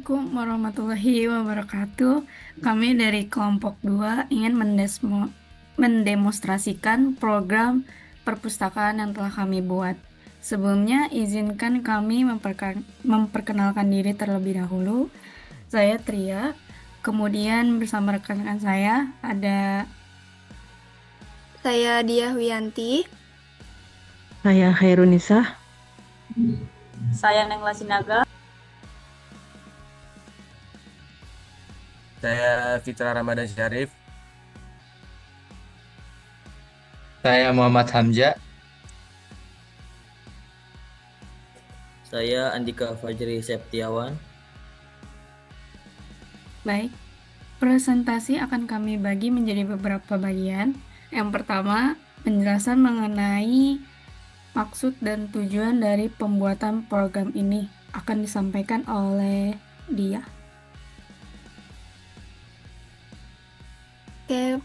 Assalamualaikum warahmatullahi wabarakatuh. Kami dari kelompok 2 ingin mendemonstrasikan program perpustakaan yang telah kami buat. Sebelumnya, izinkan kami memperkenalkan diri terlebih dahulu. Saya Tria, kemudian bersama rekan-rekan saya ada Saya Diah Wiyanti. Saya Khairunisa. Saya Neng Lasinaga. Saya Fitra Ramadan Syarif. Saya Muhammad Hamzah. Saya Andika Fajri Septiawan. baik. Presentasi akan kami bagi menjadi beberapa bagian. Yang pertama, penjelasan mengenai maksud dan tujuan dari pembuatan program ini akan disampaikan oleh dia. Oke,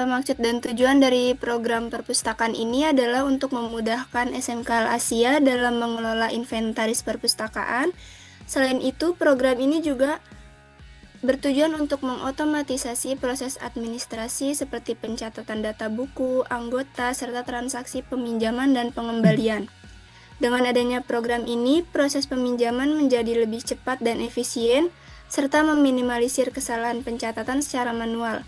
maksud dan tujuan dari program perpustakaan ini adalah untuk memudahkan SMK Al Asia dalam mengelola inventaris perpustakaan. Selain itu, program ini juga bertujuan untuk mengotomatisasi proses administrasi seperti pencatatan data buku, anggota, serta transaksi peminjaman dan pengembalian. Dengan adanya program ini, proses peminjaman menjadi lebih cepat dan efisien, serta meminimalisir kesalahan pencatatan secara manual.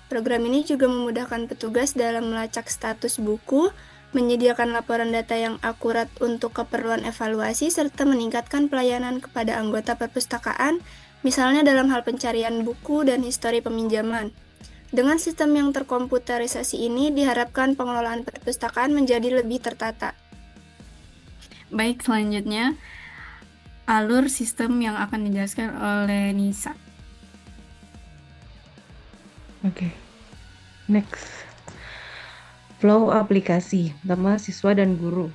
Program ini juga memudahkan petugas dalam melacak status buku, menyediakan laporan data yang akurat untuk keperluan evaluasi, serta meningkatkan pelayanan kepada anggota perpustakaan, misalnya dalam hal pencarian buku dan histori peminjaman. Dengan sistem yang terkomputerisasi ini, diharapkan pengelolaan perpustakaan menjadi lebih tertata. Baik, selanjutnya alur sistem yang akan dijelaskan oleh Nisa. Oke. Next. Flow aplikasi. Pertama, siswa dan guru.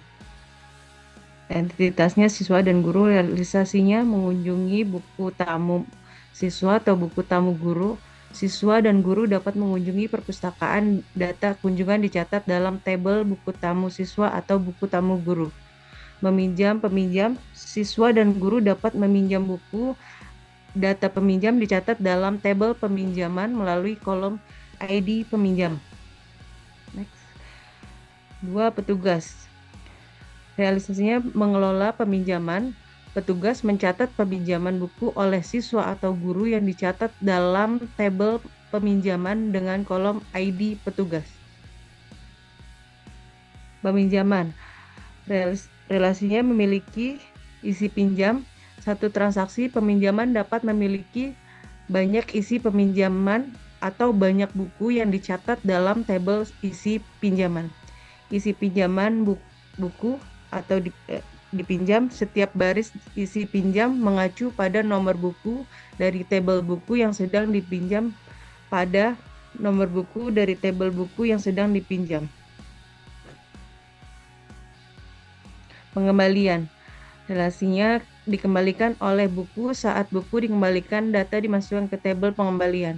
Entitasnya siswa dan guru, realisasinya mengunjungi buku tamu siswa atau buku tamu guru. Siswa dan guru dapat mengunjungi perpustakaan, data kunjungan dicatat dalam tabel buku tamu siswa atau buku tamu guru. Peminjam, siswa dan guru dapat meminjam buku, data peminjam dicatat dalam tabel peminjaman melalui kolom ID peminjam. Next. 2. Petugas. Realisasinya mengelola peminjaman. Petugas mencatat peminjaman buku oleh siswa atau guru yang dicatat dalam tabel peminjaman dengan kolom ID petugas. Peminjaman. Relasinya memiliki isi pinjam. Satu transaksi peminjaman dapat memiliki banyak isi peminjaman atau banyak buku yang dicatat dalam tabel isi pinjaman. Isi pinjaman buku atau dipinjam, setiap baris isi pinjam mengacu pada nomor buku dari tabel buku yang sedang dipinjam pada nomor buku dari tabel buku yang sedang dipinjam. Pengembalian. Relasinya dikembalikan oleh buku. Saat buku dikembalikan, data dimasukkan ke tabel pengembalian.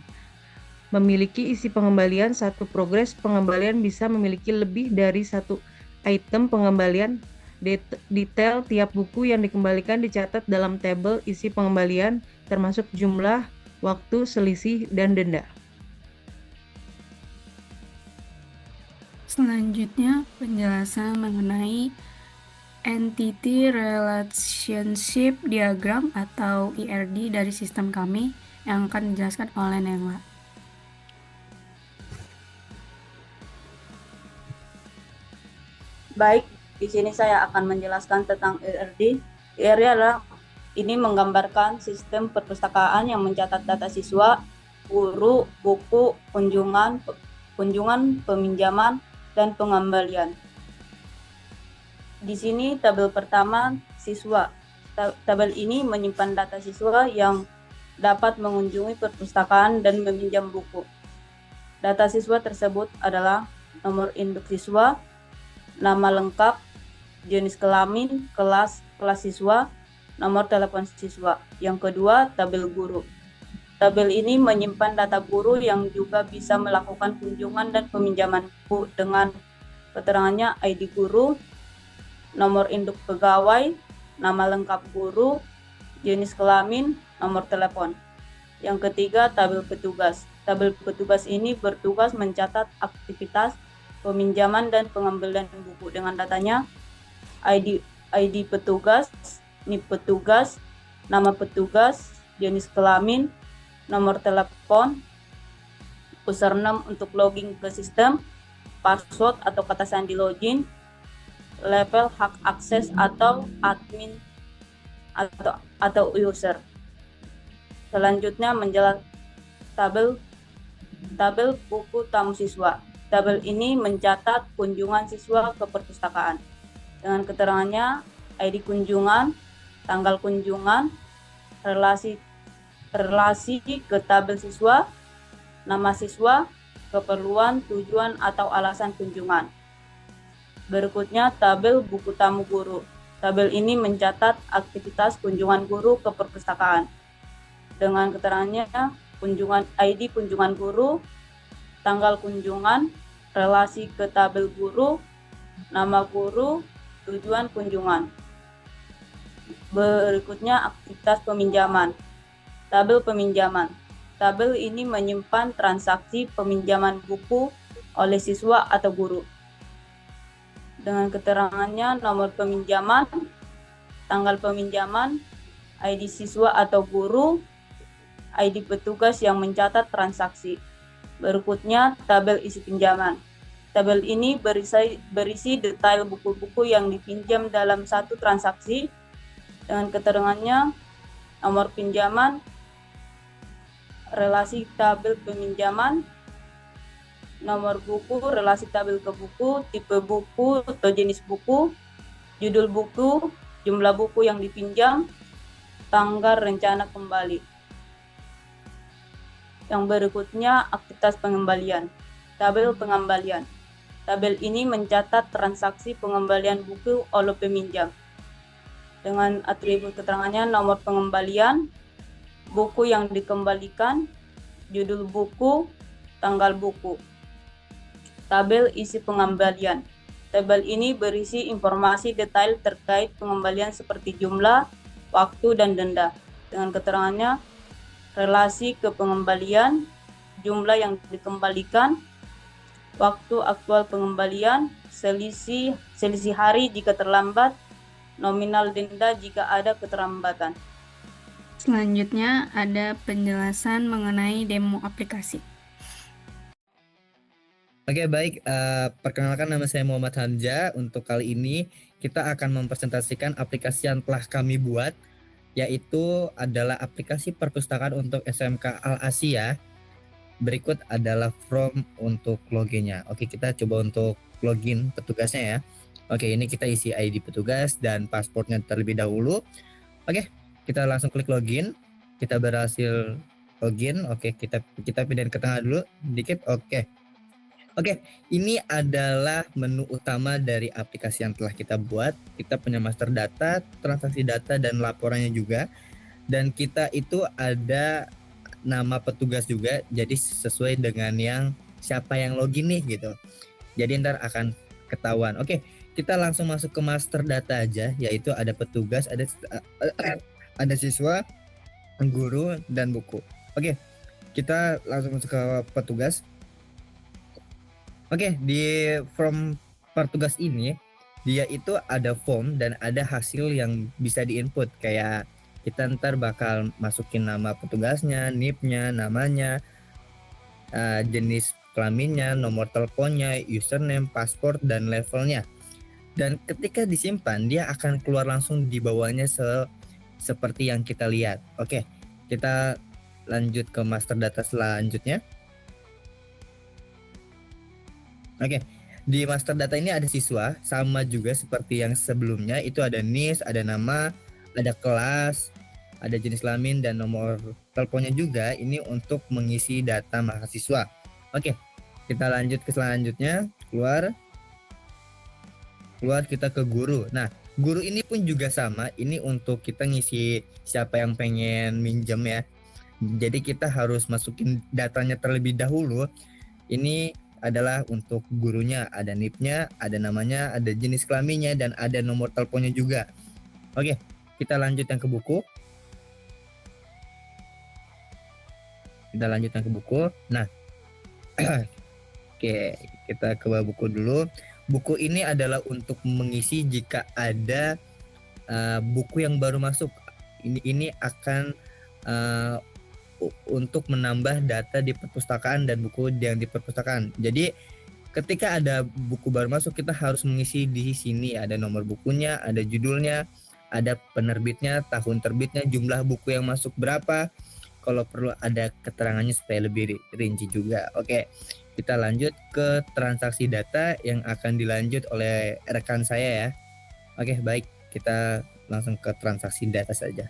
Memiliki isi pengembalian. Satu progres pengembalian bisa memiliki lebih dari satu item pengembalian. Detail tiap buku yang dikembalikan dicatat dalam tabel isi pengembalian, termasuk jumlah, waktu, selisih, dan denda. Selanjutnya, penjelasan mengenai Entity Relationship Diagram atau ERD dari sistem kami yang akan dijelaskan oleh Nengla. Baik, di sini saya akan menjelaskan tentang ERD. ERD adalah ini menggambarkan sistem perpustakaan yang mencatat data siswa, guru, buku, kunjungan, peminjaman, dan pengembalian. Di sini tabel pertama siswa. Tabel ini menyimpan data siswa yang dapat mengunjungi perpustakaan dan meminjam buku. Data siswa tersebut adalah nomor induk siswa, nama lengkap, jenis kelamin, kelas siswa, nomor telepon siswa. Yang kedua, tabel guru. Tabel ini menyimpan data guru yang juga bisa melakukan kunjungan dan peminjaman buku dengan keterangannya ID guru, nomor induk pegawai, nama lengkap guru, jenis kelamin, nomor telepon. Yang ketiga, tabel petugas. Tabel petugas ini bertugas mencatat aktivitas peminjaman dan pengembalian buku dengan datanya, ID petugas, NIP petugas, nama petugas, jenis kelamin, nomor telepon, username untuk login ke sistem, password atau kata sandi login, level hak akses atau admin atau user. Selanjutnya tabel buku tamu siswa. Tabel ini mencatat kunjungan siswa ke perpustakaan. Dengan keterangannya, ID kunjungan, tanggal kunjungan, relasi ke tabel siswa, nama siswa, keperluan, tujuan, atau alasan kunjungan. Berikutnya, tabel buku tamu guru. Tabel ini mencatat aktivitas kunjungan guru ke perpustakaan. Dengan keterangannya, ID kunjungan guru, tanggal kunjungan, relasi ke tabel guru, nama guru, tujuan kunjungan. Berikutnya, aktivitas peminjaman. Tabel peminjaman. Tabel ini menyimpan transaksi peminjaman buku oleh siswa atau guru. Dengan keterangannya, nomor peminjaman, tanggal peminjaman, ID siswa atau guru, ID petugas yang mencatat transaksi. Berikutnya, tabel isi pinjaman. Tabel ini berisi detail buku-buku yang dipinjam dalam satu transaksi. Dengan keterangannya, nomor pinjaman, relasi tabel peminjaman, nomor buku, relasi tabel ke buku, tipe buku atau jenis buku, judul buku, jumlah buku yang dipinjam, tanggal rencana kembali. Yang berikutnya, aktivitas pengembalian. Tabel pengembalian. Tabel ini mencatat transaksi pengembalian buku oleh peminjam. Dengan atribut keterangannya, nomor pengembalian, buku yang dikembalikan, judul buku, tanggal buku. Tabel isi pengembalian. Tabel ini berisi informasi detail terkait pengembalian seperti jumlah, waktu, dan denda. Dengan keterangannya, relasi ke pengembalian, jumlah yang dikembalikan, waktu aktual pengembalian, selisih hari jika terlambat, nominal denda jika ada keterlambatan. Selanjutnya ada penjelasan mengenai demo aplikasi. Oke, baik. Perkenalkan, nama saya Muhammad Hamzah. Untuk kali ini kita akan mempresentasikan aplikasi yang telah kami buat, yaitu adalah aplikasi perpustakaan untuk SMK Al-Asia. Berikut adalah form untuk loginnya. Oke, kita coba untuk login petugasnya ya. Oke, ini kita isi ID petugas dan pasportnya terlebih dahulu. Oke, kita langsung klik login. Kita berhasil login. Oke, kita pindahin ke tengah dulu dikit. Oke, ini adalah menu utama dari aplikasi yang telah kita buat. Kita punya master data, transaksi data, dan laporannya juga. Dan kita itu ada nama petugas juga, jadi sesuai dengan siapa yang login nih gitu. Jadi ntar akan ketahuan. Oke, kita langsung masuk ke master data aja, yaitu ada petugas, ada siswa, guru, dan buku. Oke, kita langsung masuk ke petugas. Oke, di form petugas ini dia itu ada form dan ada hasil yang bisa diinput, kayak kita ntar bakal masukin nama petugasnya, NIP-nya, namanya, jenis kelaminnya, nomor teleponnya, username, password, dan levelnya. Dan ketika disimpan dia akan keluar langsung di bawahnya seperti yang kita lihat. Oke, kita lanjut ke master data selanjutnya. Oke, di master data ini ada siswa, sama juga seperti yang sebelumnya, itu ada NIS, ada nama, ada kelas, ada jenis kelamin, dan nomor teleponnya juga. Ini untuk mengisi data mahasiswa. Oke, kita lanjut ke selanjutnya, keluar kita ke guru. Nah, guru ini pun juga sama, ini untuk kita ngisi siapa yang pengen minjem ya. Jadi kita harus masukin datanya terlebih dahulu. Ini adalah untuk gurunya, ada NIP-nya, ada namanya, ada jenis kelaminnya, dan ada nomor teleponnya juga. Oke, kita lanjut yang ke buku. kita lanjutkan ke buku. Nah, oke, kita ke buku dulu. Buku ini adalah untuk mengisi jika ada buku yang baru masuk. Ini akan untuk menambah data di perpustakaan dan buku yang di perpustakaan. Jadi ketika ada buku baru masuk, kita harus mengisi di sini. Ada nomor bukunya, ada judulnya, ada penerbitnya, tahun terbitnya, jumlah buku yang masuk berapa. Kalau perlu ada keterangannya supaya lebih rinci juga. Oke, kita lanjut ke transaksi data yang akan dilanjut oleh rekan saya ya. Oke, baik. Kita langsung ke transaksi data saja.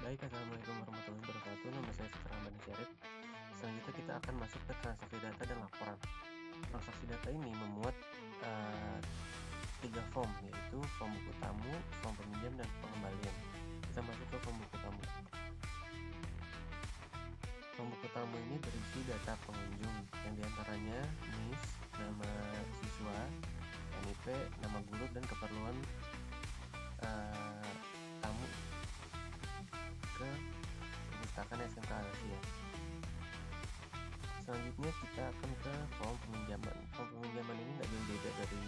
Baik, Assalamualaikum warahmatullahi wabarakatuh. Nama saya Fitra Ramadan Syarif. Selanjutnya kita akan masuk ke transaksi data dan laporan. Transaksi data ini memuat 3 form, yaitu form buku tamu, form peminjam, dan pengembalian. Kita masuk ke form buku tamu. Form buku tamu ini berisi data pengunjung, yang diantaranya NIS, nama siswa, NIP, nama guru, dan keperluan tamu ke perpustakaan SMK Al-Azhar. Selanjutnya kita akan ke form peminjaman. Form peminjaman ini tidak jauh beda dari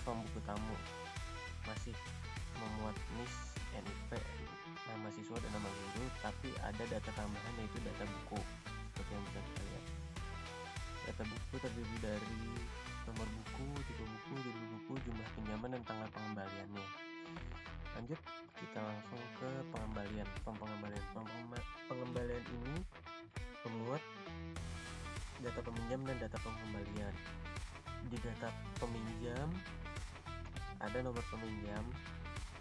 form buku tamu, masih memuat NIS, NIP, nama siswa, dan nama guru, tapi ada data tambahan yaitu data buku seperti yang bisa kita lihat. Data buku terdiri dari nomor buku, tipe buku, judul buku, jumlah pinjaman, dan tanggal pengembaliannya. Lanjut, kita langsung ke pengembalian. Form pengembalian. Pengembalian ini memuat data peminjam dan data pengembalian. Di data peminjam ada nomor peminjam,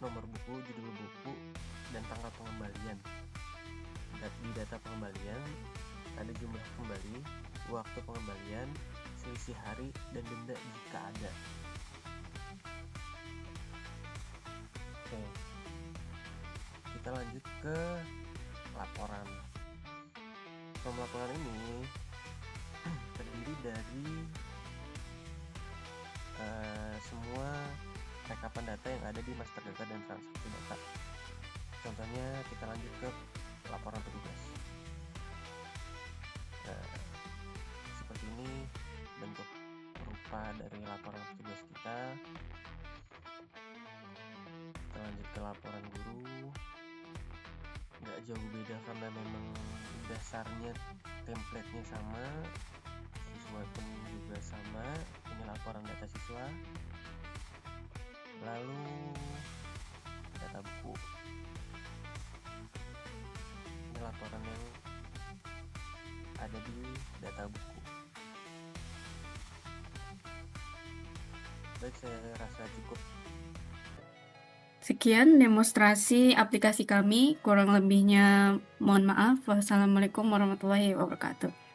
nomor buku, judul buku, dan tanggal pengembalian. Di data pengembalian ada jumlah kembali, waktu pengembalian, selisih hari, dan denda jika ada. Oke, kita lanjut ke laporan. Form laporan ini terdiri dari semua rekapan data yang ada di master data dan transaksi data. Contohnya kita lanjut ke laporan petugas. Seperti ini bentuk rupa dari laporan petugas kita. Kita lanjut ke laporan guru. Nggak jauh beda karena memang dasarnya template-nya sama, siswa pun juga sama. Ini laporan data siswa, lalu data buku. Ini laporan yang ada di data buku. Baik, saya rasa cukup. Sekian demonstrasi aplikasi kami, kurang lebihnya mohon maaf. Wassalamualaikum warahmatullahi wabarakatuh.